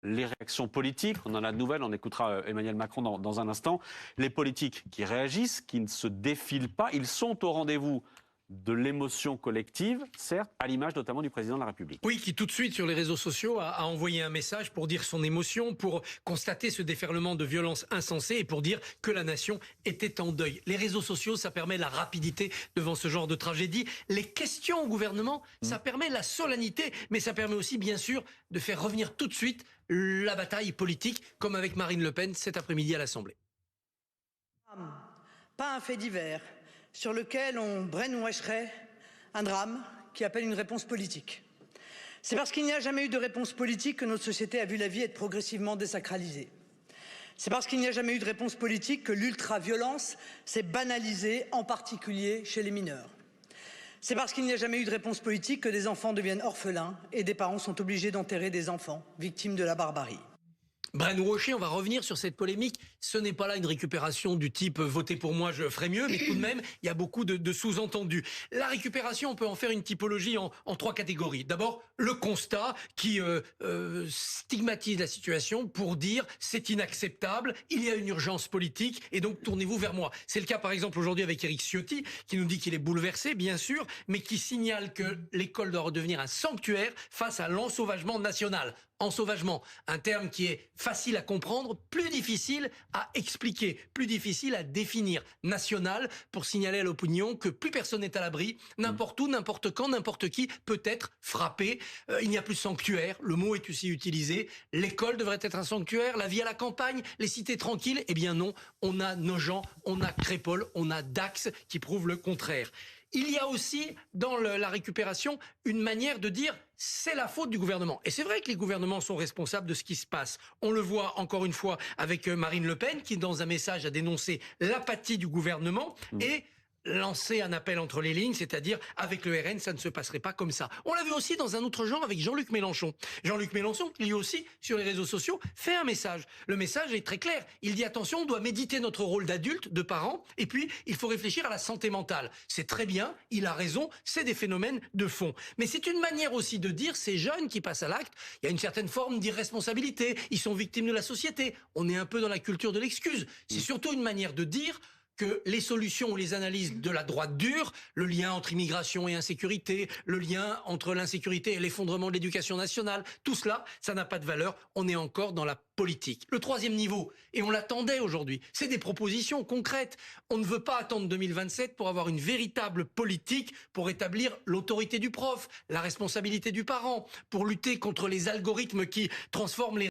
les réactions politiques. On en a de nouvelles, on écoutera Emmanuel Macron dans un instant. Les politiques qui réagissent, qui ne se défilent pas, ils sont au rendez-vous de l'émotion collective, certes, à l'image notamment du président de la République. Oui, qui tout de suite sur les réseaux sociaux a envoyé un message pour dire son émotion, pour constater ce déferlement de violence insensée et pour dire que la nation était en deuil. Les réseaux sociaux, ça permet la rapidité devant ce genre de tragédie. Les questions au gouvernement, ça permet la solennité, mais ça permet aussi bien sûr de faire revenir tout de suite la bataille politique, comme avec Marine Le Pen cet après-midi à l'Assemblée. Pas un fait divers sur lequel on brainwasherait un drame qui appelle une réponse politique. C'est parce qu'il n'y a jamais eu de réponse politique que notre société a vu la vie être progressivement désacralisée. C'est parce qu'il n'y a jamais eu de réponse politique que l'ultra-violence s'est banalisée, en particulier chez les mineurs. C'est parce qu'il n'y a jamais eu de réponse politique que des enfants deviennent orphelins et des parents sont obligés d'enterrer des enfants victimes de la barbarie. Brainwashing, on va revenir sur cette polémique. Ce n'est pas là une récupération du type « votez pour moi, je ferai mieux », mais tout de même, il y a beaucoup de sous-entendus. La récupération, on peut en faire une typologie en trois catégories. D'abord, le constat qui stigmatise la situation pour dire « c'est inacceptable, il y a une urgence politique et donc tournez-vous vers moi ». C'est le cas par exemple aujourd'hui avec Éric Ciotti qui nous dit qu'il est bouleversé, bien sûr, mais qui signale que l'école doit redevenir un sanctuaire face à l'ensauvagement national. Ensauvagement, un terme qui est facile à comprendre, plus difficile à expliquer, plus difficile à définir. National, pour signaler à l'opinion que plus personne n'est à l'abri, n'importe où, n'importe quand, n'importe qui peut être frappé. Il n'y a plus de sanctuaire, le mot est aussi utilisé. L'école devrait être un sanctuaire, la vie à la campagne, les cités tranquilles. Eh bien non, on a Nogent, on a Crépol, on a Dax qui prouvent le contraire. Il y a aussi, dans la récupération, une manière de dire c'est la faute du gouvernement. Et c'est vrai que les gouvernements sont responsables de ce qui se passe. On le voit encore une fois avec Marine Le Pen, qui dans un message a dénoncé l'apathie du gouvernement et lancer un appel entre les lignes, c'est-à-dire avec le RN, ça ne se passerait pas comme ça. On l'a vu aussi dans un autre genre avec Jean-Luc Mélenchon. Jean-Luc Mélenchon, lui aussi, sur les réseaux sociaux, fait un message. Le message est très clair. Il dit attention, on doit méditer notre rôle d'adulte, de parents, et puis il faut réfléchir à la santé mentale. C'est très bien, il a raison, c'est des phénomènes de fond. Mais c'est une manière aussi de dire ces jeunes qui passent à l'acte, il y a une certaine forme d'irresponsabilité, ils sont victimes de la société. On est un peu dans la culture de l'excuse. C'est surtout une manière de dire que les solutions ou les analyses de la droite dure, le lien entre immigration et insécurité, le lien entre l'insécurité et l'effondrement de l'éducation nationale, tout cela, ça n'a pas de valeur. On est encore dans la politique. Le troisième niveau, et on l'attendait aujourd'hui, c'est des propositions concrètes. On ne veut pas attendre 2027 pour avoir une véritable politique pour établir l'autorité du prof, la responsabilité du parent, pour lutter contre les algorithmes qui transforment les